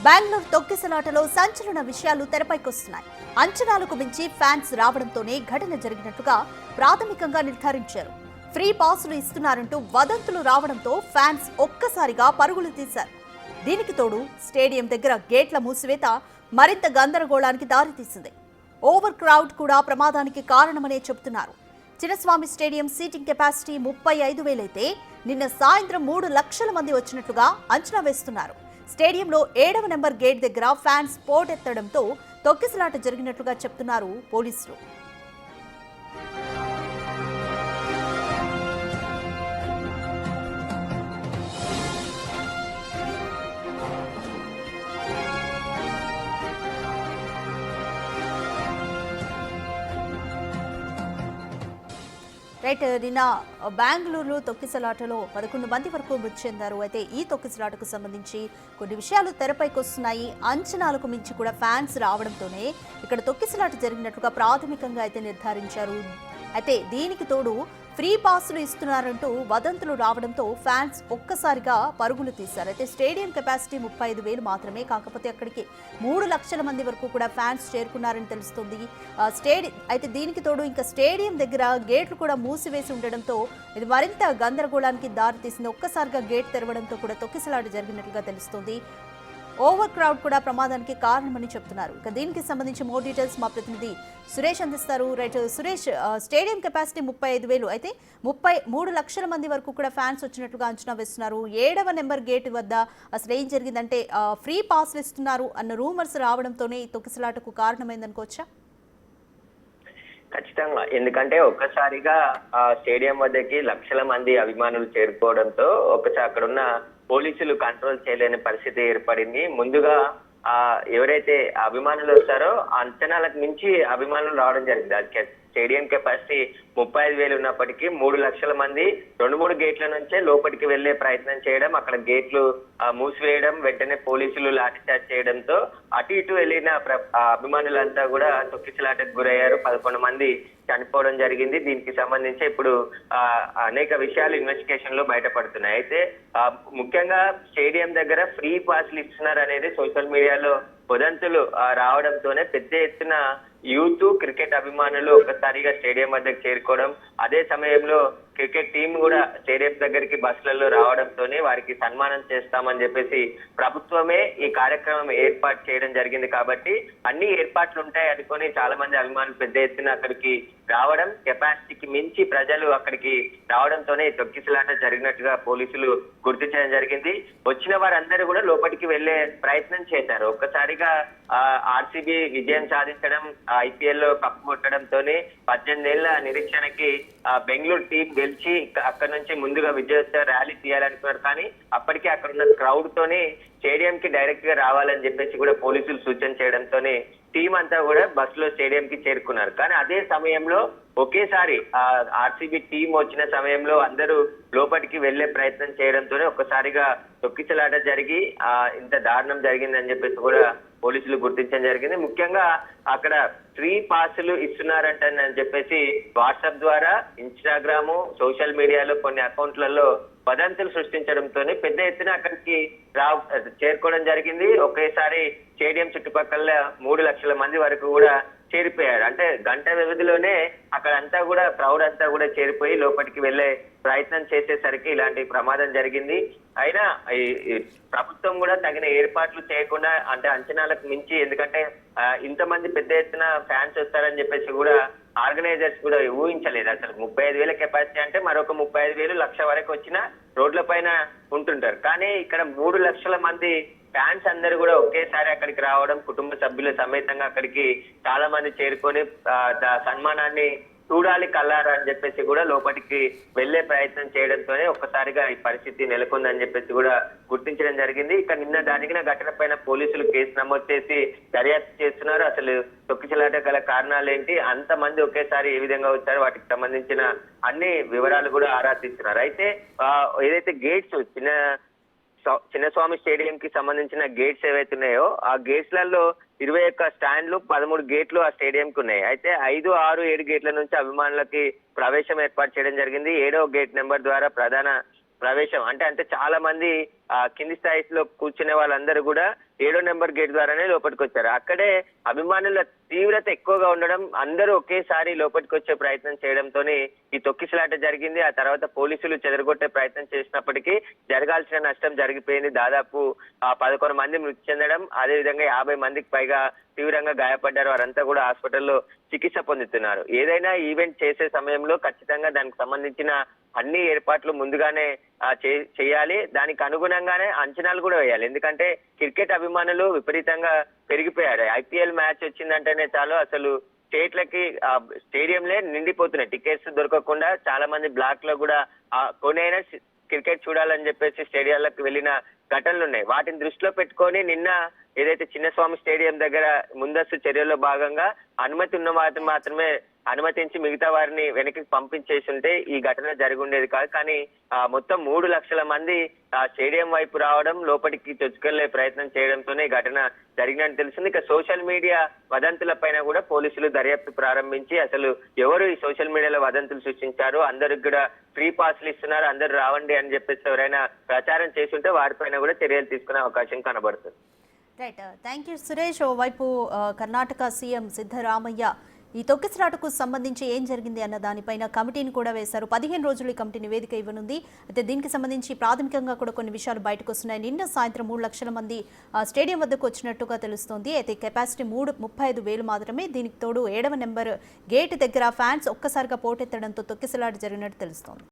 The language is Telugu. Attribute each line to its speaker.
Speaker 1: బెంగళూరు తొక్కిసలాటలో సంచలన విషయాలు తెరపైకొస్తున్నాయి. అంచనాలకు మించి ఫ్యాన్స్ రావడంతోనే ఘటన జరిగినట్టుగా ప్రాథమికంగా నిర్ధారించారు. ఫ్రీ పాసులు ఇస్తున్నారంటూ వదంతులు రావడంతో ఫ్యాన్స్ ఒక్కసారిగా పరుగులు తీశారు. దీనికి తోడు స్టేడియం దగ్గర గేట్ల మూసివేత మరింత గందరగోళానికి దారితీసింది. ఓవర్ క్రౌడ్ కూడా ప్రమాదానికి కారణమనే చెబుతున్నారు. చిన్నస్వామి స్టేడియం సీటింగ్ కెపాసిటీ 35,000 అయితే నిన్న సాయంత్రం 3 లక్షల మంది వచ్చినట్లుగా అంచనా వేస్తున్నారు. స్టేడియంలో 7వ నెంబర్ గేట్ దగ్గర ఫ్యాన్స్ పోటెత్తడంతో తొక్కిసలాట జరిగినట్లుగా చెప్తున్నారు పోలీసులు. రైట్, నిన్న బెంగళూరులో తొక్కిసలాటలో 11 మంది వరకు మృతి చెందారు. అయితే ఈ తొక్కిసలాటకు సంబంధించి కొన్ని విషయాలు తెరపైకి వస్తున్నాయి. అంచనాలకు మించి కూడా ఫ్యాన్స్ రావడంతోనే ఇక్కడ తొక్కిసలాట జరిగినట్లుగా ప్రాథమికంగా అయితే నిర్ధారించారు. అయితే దీనికి తోడు ఫ్రీ పాసులు ఇస్తున్నారంటూ వదంతులు రావడంతో ఫ్యాన్స్ ఒక్కసారిగా పరుగులు తీశారు. అయితే స్టేడియం కెపాసిటీ 35,000 మాత్రమే, కాకపోతే అక్కడికి 3 లక్షల మంది వరకు కూడా ఫ్యాన్స్ చేరుకున్నారని తెలుస్తుంది. అయితే దీనికి తోడు ఇంకా స్టేడియం దగ్గర గేట్లు కూడా మూసివేసి ఉండడంతో ఇది మరింత గందరగోళానికి దారితీసింది. ఒక్కసారిగా గేట్ తెరవడంతో కూడా తొక్కిసలాట జరిగినట్లుగా తెలుస్తుంది. ఓవర్ క్రౌడ్ కూడా ప్రమాదానికి కారణమని చెప్తున్నారు. ఇక దీనికి సంబంధించి మోర్ డీటెయిల్స్ మా ప్రతినిధి సురేష్ అందిస్తారు. రైట్ సురేష్, స్టేడియం కెపాసిటీ 35,000 అయితే 3 లక్షల మంది వరకు కూడా ఫ్యాన్స్ వచ్చినట్లుగా అంచనా వేస్తున్నారు. 7వ నెంబర్ గేట్ వద్ద అసలు ఏం జరిగిందంటే ఫ్రీ పాస్లు ఇస్తున్నారు అన్న రూమర్స్ రావడంతోనే ఈ తొక్కిసలాటకు కారణమైందనుకోవచ్చా?
Speaker 2: ఖచ్చితంగా, ఎందుకంటే ఒక్కసారిగా స్టేడియం వద్దకి లక్షల మంది అభిమానులు చేరుకోవడంతో ఒకసారి అక్కడున్న పోలీసులు కంట్రోల్ చేయలేని పరిస్థితి ఏర్పడింది. ముందుగా ఎవరైతే అభిమానులు వస్తారో అంచనాలకు మించి అభిమానులు రావడం జరిగింది. అది స్టేడియం కెపాసిటీ 35,000 ఉన్నప్పటికీ 3 లక్షల మంది 2-3 గేట్ల నుంచే లోపలికి వెళ్లే ప్రయత్నం చేయడం, అక్కడ గేట్లు మూసివేయడం, వెంటనే పోలీసులు లాఠీచార్జ్ చేయడంతో అటు ఇటు వెళ్లిన అభిమానులంతా కూడా తొక్కిసలాటకు గురయ్యారు. 11 మంది చనిపోవడం జరిగింది. దీనికి సంబంధించి ఇప్పుడు అనేక విషయాలు ఇన్వెస్టిగేషన్ లో బయటపడుతున్నాయి. అయితే ముఖ్యంగా స్టేడియం దగ్గర ఫ్రీ పాస్లు ఇస్తున్నారు అనేది సోషల్ మీడియాలో వదంతులు రావడంతోనే పెద్ద ఎత్తున యూత్, క్రికెట్ అభిమానులు ఒక్కసారిగా స్టేడియం వద్దకు చేరుకోవడం, అదే సమయంలో క్రికెట్ టీం కూడా స్టేడియం దగ్గరికి బస్సులలో రావడంతోనే వారికి సన్మానం చేస్తామని చెప్పేసి ప్రభుత్వమే ఈ కార్యక్రమం ఏర్పాటు చేయడం జరిగింది. కాబట్టి అన్ని ఏర్పాట్లు ఉంటాయి అనుకొని చాలా మంది అభిమానులు పెద్ద ఎత్తున అక్కడికి రావడం, కెపాసిటీకి మించి ప్రజలు అక్కడికి రావడంతోనే తొక్కిసలాట జరిగినట్టుగా పోలీసులు గుర్తించడం జరిగింది. వచ్చిన వారందరూ కూడా లోపలికి వెళ్లే ప్రయత్నం చేశారు. ఒక్కసారిగా ఆర్సీబీ విజయం సాధించడం, ఐపీఎల్ లో కప్పు కొట్టడంతోనే 18 ఏళ్ల నిరీక్షణకి బెంగళూరు టీం గెలిచి అక్కడ నుంచి ముందుగా విజయోత్సవ ర్యాలీ తీయాలనుకున్నారు. కానీ అప్పటికే అక్కడ ఉన్న క్రౌడ్ తోనే స్టేడియం కి డైరెక్ట్ గా రావాలని చెప్పేసి కూడా పోలీసులు సూచన చేయడంతోనే టీం అంతా కూడా బస్సులో స్టేడియం కి చేరుకున్నారు. కానీ అదే సమయంలో ఒకేసారి ఆర్సీబీ టీం వచ్చిన సమయంలో అందరూ లోపలికి వెళ్లే ప్రయత్నం చేయడంతోనే ఒక్కసారిగా తొక్కిసలాట జరిగి ఇంత దారుణం జరిగిందని చెప్పేసి కూడా పోలీసులు గుర్తించడం జరిగింది. ముఖ్యంగా అక్కడ ఫ్రీ పాసులు ఇస్తున్నారంటని చెప్పేసి వాట్సాప్ ద్వారా, ఇన్స్టాగ్రామ్, సోషల్ మీడియాలో కొన్ని అకౌంట్లలో వదంతులు సృష్టించడంతోనే పెద్ద ఎత్తున అక్కడికి చేరుకోవడం జరిగింది. ఒకేసారి స్టేడియం చుట్టుపక్కల 3 లక్షల మంది వరకు కూడా చేరిపోయారు. అంటే గంట వ్యవధిలోనే అక్కడంతా కూడా క్రౌడ్ అంతా కూడా చేరిపోయి లోపలికి వెళ్లే ప్రయత్నం చేసేసరికి ఇలాంటి ప్రమాదం జరిగింది. అయినా ప్రభుత్వం కూడా తగిన ఏర్పాట్లు చేయకుండా, అంటే అంచనాలకు మించి, ఎందుకంటే ఇంతమంది పెద్ద ఎత్తున ఫ్యాన్స్ వస్తారని చెప్పేసి కూడా ఆర్గనైజర్స్ కూడా ఊహించలేదు. అసలు 35,000 కెపాసిటీ అంటే మరొక 35,000 లక్ష వరకు వచ్చినా రోడ్ల పైన ఉంటుంటారు. కానీ ఇక్కడ 3 లక్షల మంది ఫ్యాన్స్ అందరూ కూడా ఒకేసారి అక్కడికి రావడం, కుటుంబ సభ్యుల సమేతంగా అక్కడికి చాలా మంది చేరుకొని సన్మానాన్ని చూడాలి కల్లారా అని చెప్పేసి కూడా లోపలికి వెళ్లే ప్రయత్నం చేయడంతోనే ఒక్కసారిగా ఈ పరిస్థితి నెలకొందని చెప్పేసి కూడా గుర్తించడం జరిగింది. ఇక నిన్న జరిగిన ఘటన పైన పోలీసులు కేసు నమోదు చేసి దర్యాప్తు చేస్తున్నారు. అసలు తొక్కిసలాట గల కారణాలు ఏంటి, అంతమంది ఒకేసారి ఏ విధంగా వచ్చారో వాటికి సంబంధించిన అన్ని వివరాలు కూడా ఆరా తీస్తున్నారు. అయితే ఏదైతే గేట్స్ చిన్నస్వామి స్టేడియం కి సంబంధించిన గేట్స్ ఏవైతే ఉన్నాయో ఆ గేట్స్లలో 21 స్టాండ్లు, 13 గేట్లు ఆ స్టేడియం కు ఉన్నాయి. అయితే 5, 6, 7 గేట్ల నుంచి అభిమానులకి ప్రవేశం ఏర్పాటు చేయడం జరిగింది. 7వ గేట్ నెంబర్ ద్వారా ప్రధాన ప్రవేశం అంటే చాలా మంది కింది స్థాయిలో కూర్చునే వాళ్ళందరూ కూడా 7వ నెంబర్ గేట్ ద్వారానే లోపలికి వచ్చారు. అక్కడే అభిమానుల తీవ్రత ఎక్కువగా ఉండడం, అందరూ ఒకేసారి లోపలికి వచ్చే ప్రయత్నం చేయడంతోనే ఈ తొక్కిసలాట జరిగింది. ఆ తర్వాత పోలీసులు చెదరగొట్టే ప్రయత్నం చేసినప్పటికీ జరగాల్సిన నష్టం జరిగిపోయింది. దాదాపు 11 మంది మృతి చెందడం, అదే విధంగా 50 మందికి పైగా తీవ్రంగా గాయపడ్డారు. వారంతా కూడా హాస్పిటల్లో చికిత్స పొందుతున్నారు. ఏదైనా ఈవెంట్ చేసే సమయంలో ఖచ్చితంగా దానికి సంబంధించిన అన్ని ఏర్పాట్లు ముందుగానే చేయాలి. దానికి అనుగుణంగానే అంచనాలు కూడా వేయాలి. ఎందుకంటే క్రికెట్ అభిమానులు విపరీతంగా పెరిగిపోయారు. ఐపీఎల్ మ్యాచ్ వచ్చిందంటేనే చాలు అసలు స్టేట్లకి స్టేడియంలే నిండిపోతున్నాయి. టికెట్స్ దొరకకుండా చాలా మంది బ్లాక్ లో కూడా కొనైనా క్రికెట్ చూడాలని చెప్పేసి స్టేడియాలకు వెళ్ళిన ఘటనలు ఉన్నాయి. వాటిని దృష్టిలో పెట్టుకొని నిన్న ఏదైతే చిన్నస్వామి స్టేడియం దగ్గర ముందస్తు చర్యల్లో భాగంగా అనుమతి ఉన్న వారిని మాత్రమే అనుమతించి మిగతా వారిని వెనక్కి పంపించేసి ఉంటే ఈ ఘటన జరిగి ఉండేది కాదు. కానీ మొత్తం 3 లక్షల మంది స్టేడియం వైపు రావడం, లోపలికి చొచ్చుకెళ్లే ప్రయత్నం చేయడంతోనే ఈ ఘటన జరిగినట్టు తెలిసింది. ఇక సోషల్ మీడియా వదంతుల పైన కూడా పోలీసులు దర్యాప్తు ప్రారంభించి అసలు ఎవరు ఈ సోషల్ మీడియాలో వదంతులు సృష్టించారు, అందరికి కూడా ఫ్రీ పాస్లు ఇస్తున్నారు, అందరు రావండి అని చెప్పేసి ఎవరైనా ప్రచారం చేస్తుంటే వారిపైన కూడా చర్యలు తీసుకునే అవకాశం కనబడుతుంది.
Speaker 1: Right, thank you Suresh. ఓవైపు కర్ణాటక సీఎం సిద్ధరామయ్య ఈ తొక్కిసలాటకు సంబంధించి ఏం జరిగింది అన్న దానిపైన కమిటీని కూడా వేశారు. 15 రోజులు ఈ కమిటీ నివేదిక ఇవ్వనుంది. అయితే దీనికి సంబంధించి ప్రాథమికంగా కూడా కొన్ని విషయాలు బయటకు వస్తున్నాయి. నిన్న సాయంత్రం 3 లక్షల మంది స్టేడియం వద్దకు వచ్చినట్టుగా తెలుస్తోంది. అయితే కెపాసిటీ 35,000 మాత్రమే. దీనికి తోడు 7వ నెంబర్ గేట్ దగ్గర ఫ్యాన్స్ ఒక్కసారిగా పోటెత్తడంతో తొక్కిసలాట జరిగినట్టు తెలుస్తోంది.